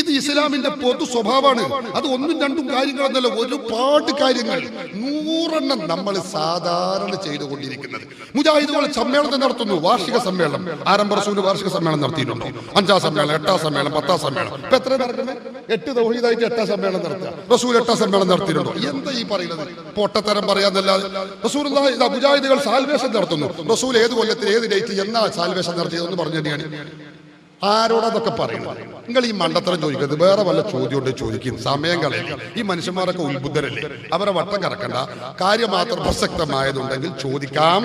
ഇത് ഇസ്ലാമിന്റെ പൊതു സ്വഭാവമാണ്. അത് 1ഉം 2ഉം കാര്യങ്ങളെന്നല്ല, ഒരുപാട് കാര്യങ്ങൾ 100 നമ്മൾ സാധാരണ ചെയ്തുകൊണ്ടിരിക്കുന്നത്. മുജാഹിദുകൾ സമ്മേളനം നടത്തുന്നു, വാർഷിക സമ്മേളനം. ആരംഭ റസൂല് വാർഷിക സമ്മേളനം നടത്തിയിട്ടുണ്ടോ? 5ാം സമ്മേളനം, 8ാം സമ്മേളനം, 10ാം സമ്മേളനം. ഇപ്പൊ എത്ര നടക്കുന്നത്? 8 തൗഹീദായിട്ട് 8ാം സമ്മേളനം നടത്തുക. റസൂൽ 8ാം സമ്മേളനം നടത്തിയിട്ടുണ്ടോ? എന്താ ഈ പറയുന്നത്? പൊട്ടത്തരം പറയാന്നല്ലാതെ. റസൂലുള്ളാഹി മുജാഹിദുകൾ സാൽവേഷൻ നടത്തുന്നു. റസൂൽ ഏത് കൊല്ലത്തിൽ ഏത് ഡേറ്റ് എന്നാ സാൽവേഷൻ നടത്തിയതെന്ന് പറഞ്ഞു തന്നെയാണ്. ആരോടതൊക്കെ പറയുന്നത്? നിങ്ങൾ ഈ മണ്ടത്തരം ചോദിക്കരുത്. വേറെ വല്ല ചോദ്യം കൊണ്ട് ചോദിക്കും, സമയം കളയില്ല. ഈ മനുഷ്യന്മാരൊക്കെ ഉത്ബുദ്ധരല്ലേ? അവരെ വട്ടം കറക്കണ്ട. കാര്യം മാത്രം പ്രസക്തമായതുണ്ടെങ്കിൽ ചോദിക്കാം,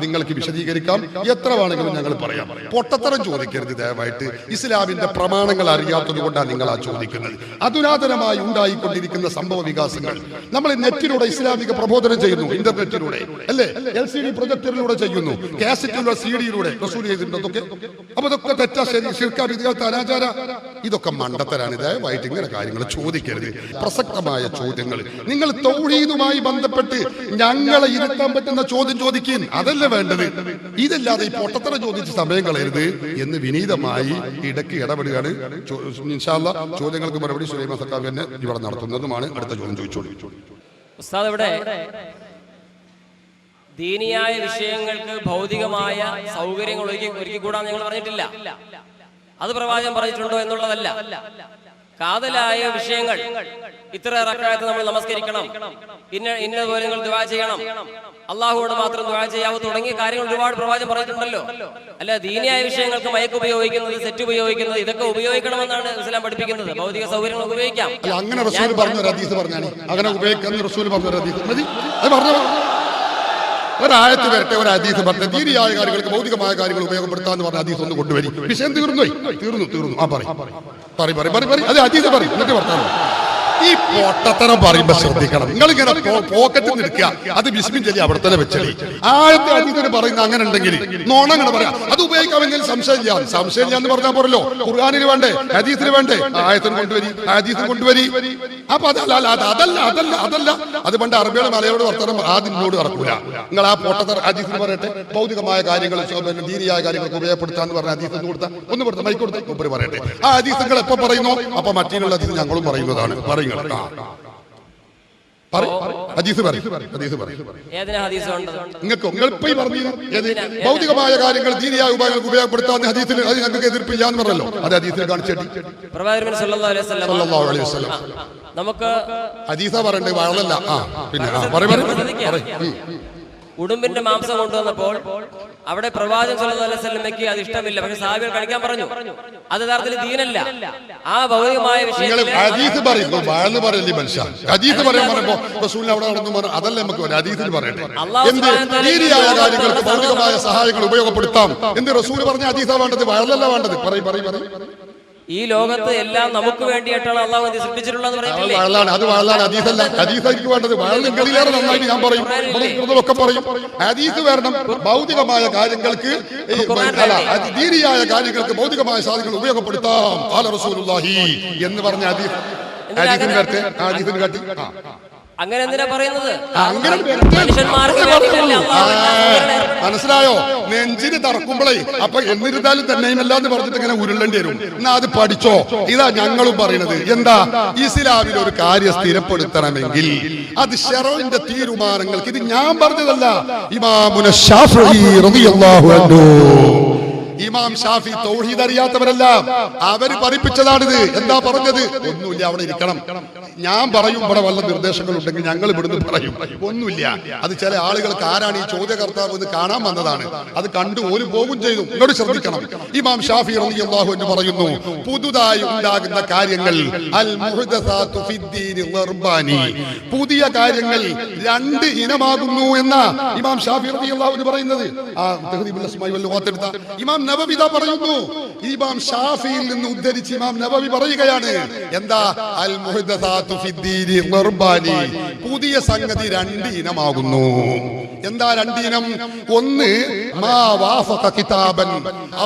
നിങ്ങൾക്ക് വിശദീകരിക്കാം, എത്ര വേണമെങ്കിലും ഞങ്ങൾ പറയാം. പൊട്ടത്തരം ചോദിക്കരുത് ദയവായിട്ട്. ഇസ്ലാമിന്റെ പ്രമാണങ്ങൾ അറിയാത്തത് കൊണ്ടാണ് നിങ്ങൾ ആ ചോദിക്കുന്നത്. അധുനാതനമായി ഉണ്ടായിക്കൊണ്ടിരിക്കുന്ന സംഭവ വികാസങ്ങൾ നമ്മൾ നെറ്റിലൂടെ ഇസ്ലാമിക പ്രബോധനം ചെയ്യുന്നു, ഇന്റർനെറ്റിലൂടെ അല്ലേ, LCD പ്രൊജക്ടറിലൂടെ ചെയ്യുന്നു, കാസറ്റിലൂടെ, CD-യിലൂടെ റസൂൽ ചെയ്തിട്ടുണ്ടൊക്കെ. അപ്പൊ ഇതൊക്കെ തെറ്റാ, ശരി, ശിർക്കാ, വിദ്യാർത്ഥി, അനാചാര, ഇതൊക്കെ മണ്ടത്തരാണ്. ദയവായിട്ട് ഇങ്ങനെ കാര്യങ്ങൾ ചോദിക്കരുത്. പ്രസക്തമായ ചോദ്യങ്ങൾ നിങ്ങൾ തൗഹീദുമായി ബന്ധപ്പെട്ട് ഞങ്ങളെ ഇരുത്താൻ പറ്റുന്ന ചോദ്യം ചോദിക്കും, അതല്ലേ വേണ്ടത്. ഇതല്ലാതെ ഈ പൊട്ടത്തരം ചോദിച്ച് സമയം കളയരുത് എന്ന് വിനീതമായി ഇടയ്ക്ക് ഇടപെടുകയാണ്. ഇൻഷാ അല്ലാഹ് ചോദ്യങ്ങൾക്ക് മറുപടി സുലൈമാൻ സഖാഫി തന്നെ ഇവിടെ നടത്തുന്നതുമാണ്. അടുത്ത ചോദ്യം ചോദിച്ചോളൂ. ഉസ്താദ്, ഇവിടെ ദീനിയായ വിഷയങ്ങൾക്ക് ഭൗതികമായ സൗകര്യങ്ങൾ ഒരുക്കിക്കൂടാന്ന് ഞങ്ങൾ പറഞ്ഞിട്ടില്ല. അത് പ്രവാചകൻ പറഞ്ഞിട്ടുണ്ടോ എന്നുള്ളതല്ല. കാതലായ വിഷയങ്ങൾ, ഇത്ര റക്അത്ത് നമ്മൾ നമസ്കരിക്കണം, ഇന്നതുപോലെ നിങ്ങൾ ദുആ ചെയ്യണം, അള്ളാഹുവോട് മാത്രം ദുആ ചെയ്യാവൂ, തുടങ്ങിയ കാര്യങ്ങൾ ഒരുപാട് പ്രവാചകൻ പറഞ്ഞിട്ടുണ്ടല്ലോ. അല്ല, ദീനിയായ വിഷയങ്ങൾക്ക് മയക്ക് ഉപയോഗിക്കുന്നത്, സെറ്റ് ഉപയോഗിക്കുന്നത്, ഇതൊക്കെ ഉപയോഗിക്കണമെന്നാണ് ഇസ്ലാം പഠിപ്പിക്കുന്നത്. ഭൗതിക സൗകര്യങ്ങൾ ഉപയോഗിക്കാം. അങ്ങനെ റസൂൽ പറഞ്ഞ ഹദീസ് പറഞ്ഞാണ്, അങ്ങനെ ഉപയോഗിക്കുന്ന റസൂൽ പറഞ്ഞ ഹദീസ് മതി. അത് പറഞ്ഞു ഒരായത്ത് വരട്ടെ, ഒരു ഹദീസ് പറഞ്ഞ ദീനിയായ കാര്യങ്ങൾക്ക് ഭൗതികമായ കാര്യങ്ങൾ ഉപയോഗപ്പെടുത്താന്ന് പറഞ്ഞ ഹദീസ് ഒന്ന് കൊണ്ടുവരി. വിഷയം തീർന്നു. ആ പറയും. അത് ഹദീസ് പറയും, എന്നിട്ട് വർത്താനം. ഈ പൊട്ടത്തരം പറയുമ്പോ ശ്രദ്ധിക്കണം. നിങ്ങളിങ്ങനെ പോക്കറ്റിൽ നിൽക്കുക, അത് ബിസ്മിൻ ചൊല്ലി അവിടെ തന്നെ വെച്ചടി. ആയത്തെ ഹദീസിന് പറയുന്ന അങ്ങനെ ഉണ്ടെങ്കിൽ നോണങ്ങനെ പറയാം. അത് ഉപയോഗിക്കാമെങ്കിൽ സംശയമില്ല എന്ന് പറഞ്ഞാൽ പോരല്ലോ. ഖുർആനിന് വേണ്ടേ, ഹദീസിന് വേണ്ടേ? ആയത്തിന് കൊണ്ടുവരി, ഹദീസിന് കൊണ്ടുവരി. അപ്പൊ അതല്ല അത് പണ്ട് അറബിയുടെ മലയോട് വർത്തനം ആദ്യനോട് നടക്കൂല. നിങ്ങൾ ആ പൊട്ടത്തര ഹദീസിന് പറയട്ടെ, ഭൗതികമായ കാര്യങ്ങൾ, ദീനിയായ കാര്യങ്ങൾക്ക് ഉപയോഗപ്പെടുത്താന്ന് പറഞ്ഞ ഹദീസ് ഒന്ന് കൊടുത്ത മൈക്ക് കൊടുത്ത മുമ്പ് പറയട്ടെ. ആ ഹദീസ് നിങ്ങൾ എപ്പോ പറയുന്നു, അപ്പൊ മറ്റീനുള്ള ഹദീസ് ഞങ്ങളും പറയുന്നതാണ്. പറയുക ഭൗതികമായ കാര്യങ്ങൾ ദീനിയായ ഉപായങ്ങൾക്ക് ഉപയോഗപ്പെടുത്താൻ ഹദീസിൽ അത് ഞങ്ങൾക്ക് എതിർപ്പില്ല എന്ന് പറഞ്ഞല്ലോ. അത് ഹദീസിൽ കാണിച്ചിട്ട് നമുക്ക് ഹദീസ പറയണ്ടേ, വളരല്ല. പിന്നെ ഉടുമ്പിന്റെ മാംസം കൊണ്ടുവന്നപ്പോൾ അവിടെ പ്രവാചകൻ സല്ലല്ലാഹു അലൈഹി വസല്ലമയ്ക്ക് അത് ഇഷ്ടമില്ല, പക്ഷെ സഹാബികൾ കഴിക്കാൻ പറഞ്ഞു. അത് യഥാർത്ഥത്തിൽ ദീനല്ല. ആ ഭൗതികമായ വിഷയങ്ങൾ ഹദീസ് പറയുന്നു, വാഴന്ന് പറയല്ലേ മനുഷ്യ. ഹദീസ് പറയാൻ പറയുമ്പോ റസൂലിനെ അവിടെ നടന്നു പറഞ്ഞു, അതല്ല നമുക്ക് ഹദീസിൽ പറയട്ടെ. എന്ത് ദീനിയായ കാര്യങ്ങൾക്ക് ഭൗതികമായ സഹായങ്ങൾ ഉപയോഗപ്പെടുത്താം എന്ന് റസൂൽ പറഞ്ഞ ഹദീസാ വേണ്ടത്, വാഴല്ല വേണ്ടത്. പറയും. ഈ ലോകത്ത് എല്ലാം നമുക്ക് വേണ്ടിയിട്ടാണ് അള്ളാഹു സൃഷ്ടിച്ചിട്ടുള്ളത് പറഞ്ഞിട്ടില്ലേ? അത് വഴലാണ്. ഹദീസല്ല, ഹദീസായിരിക്കും വേണ്ടത്. വഴലിലേറെ നന്നായിട്ട് ഞാൻ പറയും, ഒക്കെ പറയും. ഹദീസ് വരണം ഭൗതികമായ കാര്യങ്ങൾക്ക്, ദീനിയായ കാര്യങ്ങൾക്ക് ഭൗതികമായ സാധനങ്ങൾ ഉപയോഗപ്പെടുത്താം ഖാല റസൂലുള്ളാഹി എന്ന് പറഞ്ഞ ഹദീസ്. ഹദീസിന് വരട്ടെ, ഹദീസിന് കാട്ടി. അങ്ങനെ എന്തിനാ പറയുന്നത്? മനസ്സിലായോ? നെഞ്ചിന് തറക്കുമ്പോഴേ അപ്പൊ എന്നിരുന്നാലും തന്നെയുമല്ലാന്ന് പറഞ്ഞിട്ട് ഇങ്ങനെ ഉരുളേണ്ടി വരും. എന്നാ അത് പഠിച്ചോ. ഇതാ ഞങ്ങളും പറയുന്നത്. എന്താ? ഇസ്ലാമിൽ ഒരു കാര്യം സ്ഥിരപ്പെടുത്തണമെങ്കിൽ അത് ശറഇന്റെ തീരുമാനങ്ങൾക്ക്, ഇത് ഞാൻ പറഞ്ഞതല്ല, ഇമാമുന ശാഫിഈ റളിയല്ലാഹു അൻഹു, ഇമാം ഷാഫി തൗഹീദ് അറിയാത്തവരല്ല, അവര് പഠിപ്പിച്ചതാണിത്. എന്താ പറഞ്ഞത്? ഒന്നുമില്ല, അവിടെ ഇരിക്കണം. ഞാൻ പറയും, ഇവിടെ വല്ല നിർദ്ദേശങ്ങൾ ഉണ്ടെങ്കിൽ ഞങ്ങൾ ഇവിടുന്ന് പറയും. ഒന്നുമില്ല, അത് ചില ആളുകൾക്ക് ആരാണ് ഈ ചോദ്യകർത്താവ് എന്ന് കാണാൻ വന്നതാണ്. അത് കണ്ടു ഓല് പോകും ചെയ്തു. ഇങ്ങോട്ട് ശ്രദ്ധിക്കണം. ഇമാം ഷാഫി റളിയല്ലാഹു അൻഹു പറയുന്നു, പുതുതായി ഉണ്ടാകുന്ന കാര്യങ്ങൾ അൽ മുഹ്ദസാതു ഫിദ്ദീനി ളർബാനി, പുതിയ കാര്യങ്ങൾ രണ്ട് ഇനമാകുന്നു എന്ന ഇമാം ഷാഫി റളിയല്ലാഹു അൻഹു പറയുന്നത്. ആ തഹ്ദീബുൽ അസ്മാഇ വൽ ലുഗാത്ത് എടുത്ത ഇമാം നബവി ഇതാ പറയുന്നു. ഇമാം ഷാഫിയിൽ നിന്ന് ഉദ്ധരിച്ച് ഇമാം നബവി പറയുകയാണ്, എന്താ? അൽ മുഹ്ദസാതു ഫിദ്ദീനി ളർബാനി, പുതിയ സംഗതി രണ്ട് ഇനമാകുന്നു. എന്താ രണ്ട് ഇനം? ഒന്ന് മാ വാഫഖ കിതാബൻ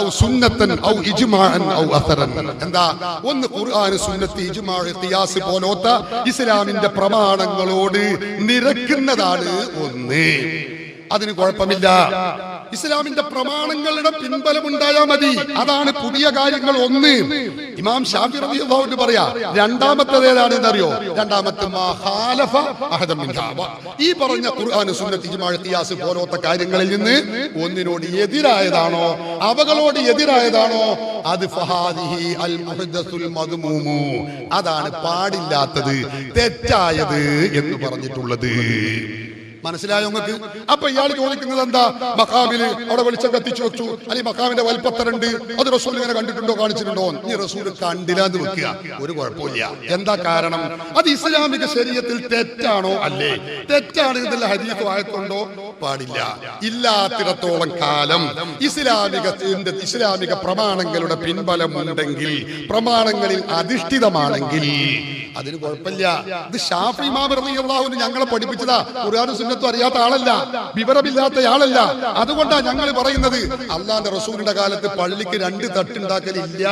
ഔ സുന്നത്തൻ ഔ ഇജ്മാഅൻ ഔ അസറൻ. എന്താ? ഒന്ന് ഖുർആൻ, സുന്നത്ത്, ഇജ്മാ, ഖിയാസ് പോലത്തെ ഇസ്ലാമിന്റെ പ്രമാണങ്ങളോട് നിരക്കുന്നതാണ് ഒന്ന്. അതിന് കുഴപ്പമില്ല. ഇസ്ലാമിന്റെ പ്രമാണങ്ങളുടെ പിൻബലം ഉണ്ടായാൽ മതി. അതാണ് പുതിയ കാര്യങ്ങൾ ഒന്ന്. ഇമാം ഷാഫി റളിയല്ലാഹു അൻഹു പറയാ. രണ്ടാമത്തേത് ഏതാണെന്ന് അറിയോ? രണ്ടാമത്തെ മാ ഖാലഫ അഹദൻ മിൻഹാ, ഈ പറഞ്ഞ ഖുർആൻ, സുന്നത്ത്, ഇജ്മാ, ഖിയാസ് പോലത്തെ കാര്യങ്ങളിൽ നിന്ന് ഒന്നിനോട് എതിരായതാണോ, അവകളോട് എതിരായതാണോ, അത് ഫഹാദിഹി അൽ മുഹദ്ദസുൽ മദ്മൂമു, അതാണ് പാടില്ലാത്തത്, തെറ്റായത് എന്ന് പറഞ്ഞിട്ടുള്ളത്. മനസ്സിലായോ നിങ്ങൾക്ക്? അപ്പൊ ഇയാൾ ചോദിക്കുന്നത് എന്താ? മഖാമില് അവിടെ വെളിച്ചം കത്തിച്ചു വെച്ചു, അല്ലെങ്കിൽ മഖാമിന്റെ വൽപ്പത്തരുണ്ട്, അത് റസൂൽ ഇങ്ങനെ കണ്ടിട്ടുണ്ടോ, കാണിച്ചിട്ടുണ്ടോ? നീ റസൂൽ കണ്ടില്ല എന്ന് വെക്കുക, ഒരു കുഴപ്പമില്ല. എന്താ കാരണം? അത് ഇസ്ലാമിക ശരീഅത്തിൽ തെറ്റാണോ? അല്ലേ? തെറ്റാണ് എന്നുള്ള ഹദീസ് ആയതുകൊണ്ടോ? പാടില്ല. ഇല്ലാത്തിടത്തോളം കാലം ഇസ്ലാമിക പ്രമാണങ്ങളുടെ പിൻബലമുണ്ടെങ്കിൽ, പ്രമാണങ്ങളിൽ അധിഷ്ഠിതമാണെങ്കിൽ അതിന് കുഴപ്പമില്ല. ഇത് ഷാഫി ഇമാം റളിയല്ലാഹു അൻഹു ഞങ്ങളെ പഠിപ്പിച്ചതാ. ഖുർആനും സുന്നത്തും അറിയാത്ത ആളല്ല, വിവരമില്ലാത്ത ആളല്ല. അതുകൊണ്ടാണ് ഞങ്ങൾ പറയുന്നത്, അള്ളാന്റെ റസൂലിന്റെ കാലത്ത് പള്ളിക്ക് രണ്ട് തട്ടുണ്ടാക്കലില്ല.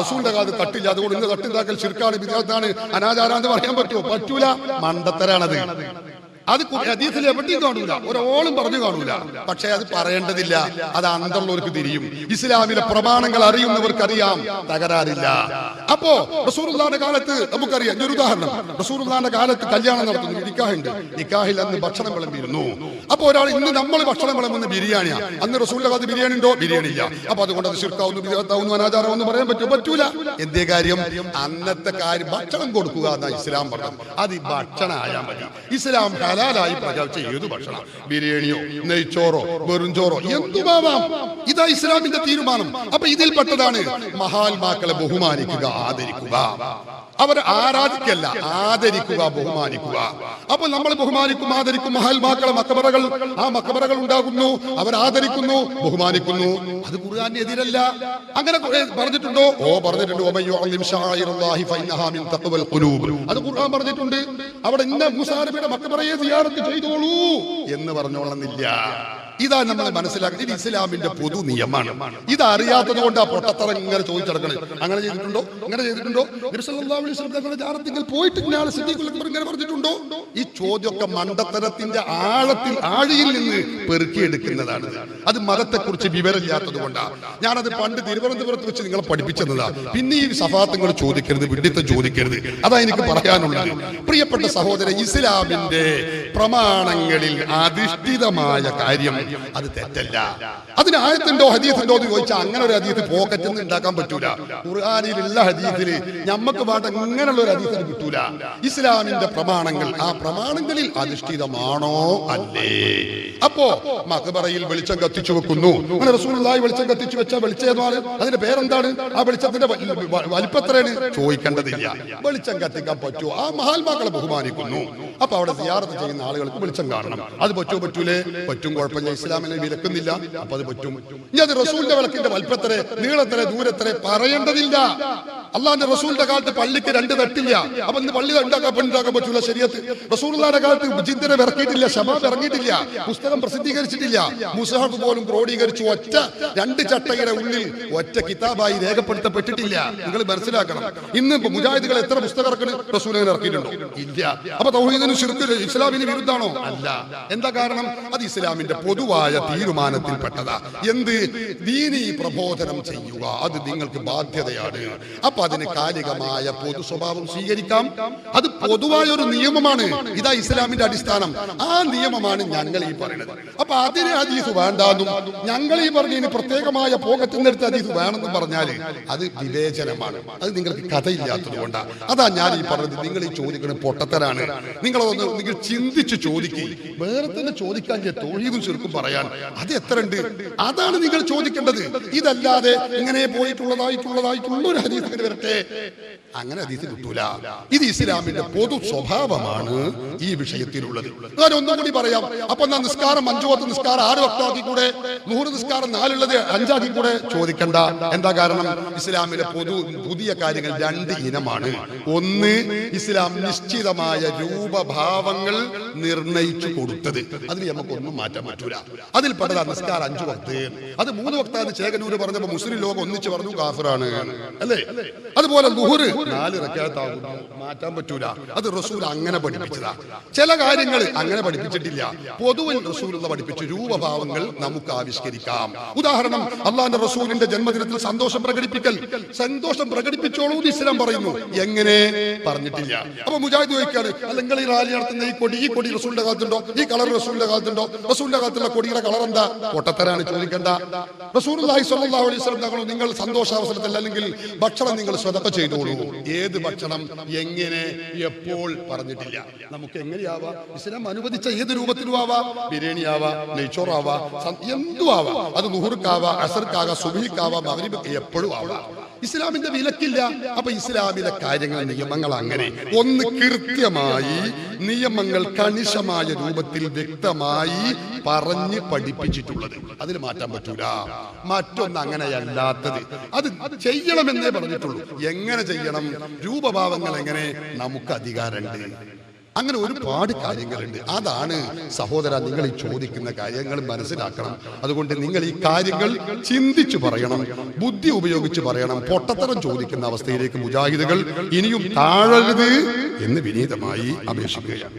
റസൂലിന്റെ കാലത്ത് തട്ടില്ല, അതുകൊണ്ട് ഇന്ന് തട്ടുണ്ടാക്കൽ ശിർക്കാണ്, ബിദ്അത്താണ്, അനാചാരാന്ന് പറയാൻ പറ്റുമോ? പറ്റൂല. മണ്ടത്തരാണത്. അത് ഹദീസിൽ എവിടെയും കാണൂല, ഒരോളും പറഞ്ഞു കാണൂല. പക്ഷെ അത് പറയേണ്ടതില്ല, അത് അന്തർള്ളവർക്ക് തിരിയും. ഇസ്ലാമിലെ പ്രമാണങ്ങൾ അറിയുന്നവർക്ക് അറിയാം, തകരാറില്ല. അപ്പോ റസൂലുള്ളാഹിന്റെ കാലത്ത് നമുക്കറിയാം. ഒരു ഉദാഹരണം, റസൂലുള്ളാഹിന്റെ കാലത്ത് കല്യാണം നടത്തുന്നു, നിക്കാഹുണ്ട്. നിക്കാഹിൽ അന്ന് ഭക്ഷണം വിളമ്പിയിരുന്നു. അപ്പൊ ഒരാൾ, ഇന്ന് നമ്മൾ ഭക്ഷണം വിളമ്പുന്ന ബിരിയാണിയാ, അന്ന് റസൂലിന്റെ കാലത്ത് ബിരിയാണി ഉണ്ടോ? ബിരിയാണി ഇല്ല. അപ്പൊ അതുകൊണ്ട് അത് ശിർക്കാവുന്നു, ബിദ്അത്താവുന്നു, അനാചാരമെന്ന് പറയാൻ പറ്റൂല. എന്തേ കാര്യം? അന്നത്തെ കാര്യം ഭക്ഷണം കൊടുക്കുക എന്നാ ഇസ്ലാം പറഞ്ഞത്. അത് ഭക്ഷണം ആയാൽ മതി. ഇസ്ലാം ഹലാലായി പ്രചാരിച്ച ഏത് ഭക്ഷണം, ബിരിയാണിയോ നെയ്ച്ചോറോ വെറുംചോറോ എന്തുമാവാം. ഇതാ ഇസ്ലാമിന്റെ തീരുമാനം. അപ്പൊ ഇതിൽപ്പെട്ടതാണ് മഹാത്മാക്കളെ ബഹുമാനിക്കുക, ആദരിക്കുക. അവരെ ആരാധിക്കല്ല, ആദരിക്കുക, ബഹുമാനിക്കുക. അപ്പൊ നമ്മൾ ബഹുമാനിക്കും, ആദരിക്കും. മഹാത്മാക്കളെ മഖബറകൾ, ആ മഖബറകൾ ഉണ്ടാകുന്നു, അവർ ആദരിക്കുന്നു, ബഹുമാനിക്കുന്നു. അത് ഖുർആന്റെ എതിരല്ല. അങ്ങനെ പറഞ്ഞിട്ടുണ്ടോ? പറഞ്ഞിട്ടുണ്ട്. അത് ഖുർആൻ പറഞ്ഞിട്ടുണ്ട്. അവിടെ ഇന്ന മൂസാ നബിയുടെ മഖബറയെ സിയാറത്ത് ചെയ്തോളൂ എന്ന് പറഞ്ഞോളന്നില്ല. ഇതാ നമ്മൾ മനസ്സിലാക്കുന്നത്. ഇത് ഇസ്ലാമിന്റെ പൊതു നിയമമാണ്. ഇത് അറിയാത്തത് കൊണ്ട് ആ പൊട്ടത്തറ ഇങ്ങനെ ചോദിച്ചടക്കണത്. അങ്ങനെ ചെയ്തിട്ടുണ്ടോ? അങ്ങനെ ചെയ്തിട്ടുണ്ടോ? നബി സല്ലല്ലാഹു അലൈഹി വസല്ലം തങ്ങളുടെ ജാറത്തിൽ പോയിട്ട് ഇങ്ങനെ സിദ്ദീഖുൽ അക്ബർ ഇങ്ങനെ പറഞ്ഞിട്ടുണ്ടോ? ഈ ചോദ്യമൊക്കെ മണ്ടത്തരത്തിന്റെ ആഴിയിൽ നിന്ന് പെറുക്കിയെടുക്കുന്നതാണ്. അത് മതത്തെക്കുറിച്ച് വിവരമില്ലാത്തത് കൊണ്ടാണ്. ഞാനത് പണ്ട് തിരുവനന്തപുരത്ത് വെച്ച് നിങ്ങളെ പഠിപ്പിച്ചതാ. പിന്നെ ഈ സഫാത്തുകൾ ചോദിക്കരുത്, വിഡിത്തം ചോദിക്കരുത്. അതാ എനിക്ക് പറയാനുള്ളത്. പ്രിയപ്പെട്ട സഹോദരൻ, ഇസ്ലാമിന്റെ പ്രമാണങ്ങളിൽ അധിഷ്ഠിതമായ കാര്യം അത് തെറ്റല്ല. അതിന് ആയത്തുണ്ടോ ഹദീസുണ്ടോ എന്ന് ചോദിച്ചാൽ അങ്ങനെ ഒരു ഹദീസ് പോക്കറ്റിൽ നിന്ന് ഉണ്ടാക്കാൻ പറ്റൂല. ഖുർആനിലുള്ള ഹദീസിൽ ഞമ്മക്ക് പാട്ട് അങ്ങനെയുള്ള ഒരു ഹദീസിന് കിട്ടൂല. ഇസ്ലാമിന്റെ പ്രമാണങ്ങൾ ആ പ്രമാണങ്ങളിൽ അധിഷ്ഠിതമാണോ അല്ലേ? അപ്പോ മഖബറയിൽ വെളിച്ചം കത്തിച്ചു വെക്കുന്നു. അങ്ങനെ റസൂലുള്ളാഹി വെളിച്ചം കത്തിച്ചു വെച്ച വെളിച്ചമാണ്. അതിന്റെ പേരെന്താണ്? ആ വെളിച്ചത്തിന്റെ വലിപ്പത്രയാണ് ചോദിക്കേണ്ടതില്ല. വെളിച്ചം കത്തിക്കാൻ പറ്റുമോ? ആ മഹാത്മാക്കളെ ബഹുമാനിക്കുന്നു. അപ്പൊ അവിടെ സിയാറത്ത് ചെയ്യുന്ന ആളുകൾക്ക് വെളിച്ചം കാണണം. അത് പറ്റൂലേ? പറ്റും, കുഴപ്പമില്ല. ഇസ്ലാമിനെ വിലക്കുന്നില്ല, അപ്പൊ അത് പറ്റും. ഇനി അത് റസൂലിന്റെ വിളക്കിന്റെ വലുപ്പത്തിലെ നീളത്തിലെ ദൂരത്തിലെ പറയേണ്ടതില്ല. അള്ളാന്റെ റസൂലിന്റെ കാലത്ത് പള്ളിക്ക് 2 തട്ടില്ല, അപ്പൊ ഇന്ന് പള്ളി ഉണ്ടാക്കാൻ പറ്റൂല ശരീഅത്ത്. റസൂലുള്ളാഹിന്റെ കാലത്ത് ജിദ്ദിനെ ഇറക്കിയിട്ടില്ല, ശബാബ് ഇറങ്ങിയിട്ടില്ല, പുസ്തകം പ്രസിദ്ധീകരിച്ചിട്ടില്ല, മുസ്ഹഫ് പോലും ക്രോഡീകരിച്ചു ഒറ്റ 2 ചട്ടയുടെ ഉള്ളിൽ ഒറ്റ കിതാബായി രേഖപ്പെടുത്തപ്പെട്ടിട്ടില്ല. നിങ്ങൾ മനസ്സിലാക്കണം. ഇന്ന് മുജാഹിദുകൾ എത്ര പുസ്തകം ഇറക്കണ റസൂലിനെ ഇറക്കിയിട്ടുണ്ടോ? ഇല്ല. അപ്പൊ തൗഹീദിന് ശിർക്കിന് ഇസ്ലാമിന് വിരുദ്ധാണോ? അല്ല. എന്താ കാരണം? അത് ഇസ്ലാമിന്റെ പൊതുവായ തീരുമാനത്തിൽപ്പെട്ടതാ. എന്ത്? ദീനീ പ്രബോധനം ചെയ്യുക, അത് നിങ്ങൾക്ക് ബാധ്യതയാണ്. അപ്പൊ അതിന് കാലികമായ പൊതു സ്വഭാവം സ്വീകരിക്കാം. അത് പൊതുവായ ഒരു നിയമമാണ്. ഇതാ ഇസ്ലാമിന്റെ അടിസ്ഥാനം. ആ നിയമമാണ് ഞങ്ങൾ ഈ പറയുന്നത്. അപ്പൊ അതിന് ഹദീസ് വേണ്ടാന്നും ഞങ്ങൾ ഈ പറഞ്ഞതിന് പ്രത്യേകമായ പോകറ്റുന്നെടുത്ത് ഹദീസ് വേണമെന്നും പറഞ്ഞാൽ അത് വിവേചനമാണ്. അത് നിങ്ങൾക്ക് കഥയില്ലാത്തത് കൊണ്ടാണ്. അതാ ഞാൻ ഈ പറഞ്ഞത്. നിങ്ങൾ ഈ ചോദിക്കുന്നത് പൊട്ടത്തരാണ്. നിങ്ങൾ ചിന്തിച്ച് ചോദിക്കുക. വേറെ തന്നെ ചോദിക്കാൻ തൗഹീദും ശിർക്കും പറയാൻ അത് എത്ര ഉണ്ട്? അതാണ് നിങ്ങൾ ചോദിക്കേണ്ടത്. ഇതല്ലാതെ ഇങ്ങനെ പോയിട്ടുള്ള ഒരു ഹദീസ് വരട്ടെ, അങ്ങനെ ഹദീസ് കിട്ടൂല. ഇത് ഇസ്ലാമിന്റെ പൊതു സ്വഭാവമാണ് ഈ വിഷയത്തിലുള്ളത്. ഞാൻ ഒന്നും കൂടി പറയാം. അപ്പൊ നിസ്കാരം 5 വക്ത് നിസ്കാരം 6 വക്താക്കി കൂടെ, 100 നിസ്കാരം 4 ഉള്ളത് 5 ആക്കി കൂടെ ചോദിക്കണ്ട. എന്താ കാരണം? ഇസ്ലാമിലെ പുതിയ കാര്യങ്ങൾ 2 ഇനമാണ്. ഒന്ന്, ഇസ്ലാം നിശ്ചിതമായ രൂപഭാവങ്ങൾ നിർണയിച്ചു കൊടുത്തത്. അതിന് നമുക്കൊന്നും മാറ്റാൻ പറ്റൂല. അതിൽപ്പെട്ടതാ നിസ്കാരം 5 വക്ത്. അത് 3 വക്താന്ന് ചേകനൂര് പറഞ്ഞപ്പോ മുസ്ലിം ലോകം ഒന്നിച്ച് പറഞ്ഞു കാഫിറാണ്, അല്ലേ? അതുപോലെ ളുഹ്ർ 4 റക്അത്താകുന്നു, മാറ്റാൻ പറ്റൂല. അത് റസൂൽ അങ്ങനെ പഠിപ്പിച്ചതാ. ചില കാര്യങ്ങൾ അങ്ങനെ പഠിപ്പിച്ചിട്ടില്ല. പൊതുവിൽ റസൂലുള്ള പഠിപ്പിച്ച രൂപഭാവങ്ങൾ നമുക്ക് ആവിഷ്കരിക്കാം. ഉദാഹരണം, അള്ളാന്റെ റസൂലിന്റെ ജന്മദിനത്തിൽ സന്തോഷം പ്രകടിപ്പിക്കൽ. സന്തോഷം പ്രകടിപ്പിച്ചോളൂ എന്ന് ഇസ്ലാം പറയുന്നു. എങ്ങനെ? പറഞ്ഞിട്ടില്ല. അപ്പൊ മുജാഹിദ് ചോദിക്കാണ്, അല്ലെങ്കിൽ ഈ റാലി നടത്തുന്ന ഈ കൊടി റസൂലിന്റെ കാലത്തുണ്ടോ? ഈ കളർ റസൂലിന്റെ കാലത്തുണ്ടോ? റസൂലിന്റെ കാലത്തുള്ള കൊടിയുടെ കളർ എന്താ? പൊട്ടത്തരാണ്, ചോദിക്കണ്ട. റസൂലുള്ളാഹി സ്വല്ലല്ലാഹു അലൈഹി വസല്ലം തങ്ങൾ നിങ്ങൾ സന്തോഷാവസരത്തിൽ അല്ലെങ്കിൽ ഭക്ഷണം നിങ്ങൾ സ്വതക്ക ചെയ്തോളൂ. ഏത് ഭക്ഷണം, എങ്ങനെ, എപ്പോൾ പറഞ്ഞിട്ടില്ല. നമുക്ക് എങ്ങനെയാവാം? ഇസ്ലാം അനുവദിച്ച ഏത് രൂപത്തിലും ആവാം. ബിരിയാണി ആവാം, നെയ്ച്ചോറാവാ, എന്തും ആവാം. അത് ളുഹ്റിക്കാവാം, അസർക്കാവാം, സുബ്ഹിക്കാവാം, മഗ്രിബ്, എപ്പോഴും ആവാം. ഇസ്ലാമിന്റെ വിലക്കില്ല. അപ്പൊ ഇസ്ലാമിലെ കാര്യങ്ങൾ, നിയമങ്ങൾ അങ്ങനെ ഒന്ന് കൃത്യമായി നിയമങ്ങൾ കണിശമായ രൂപത്തിൽ വ്യക്തമായി പറഞ്ഞ് പഠിപ്പിച്ചിട്ടുള്ളത്. അതിന് മാറ്റാൻ പറ്റൂല. മറ്റൊന്ന് അങ്ങനെയല്ലാത്തത് അത് ചെയ്യണമെന്നേ പറഞ്ഞിട്ടുള്ളൂ. എങ്ങനെ ചെയ്യണം, രൂപഭാവങ്ങൾ എങ്ങനെ, നമുക്ക് അധികാരമുണ്ട്. അങ്ങനെ ഒരുപാട് കാര്യങ്ങളുണ്ട്. അതാണ് സഹോദര നിങ്ങൾ ഈ ചോദിക്കുന്ന കാര്യങ്ങൾ മനസ്സിലാക്കണം. അതുകൊണ്ട് നിങ്ങൾ ഈ കാര്യങ്ങൾ ചിന്തിച്ചു പറയണം, ബുദ്ധി ഉപയോഗിച്ച് പറയണം. പൊട്ടത്തരം ചോദിക്കുന്ന അവസ്ഥയിലേക്ക് മുജാഹിദുകൾ ഇനിയും താഴരുത് എന്ന് വിനീതമായി അപേക്ഷിക്കുകയാണ്.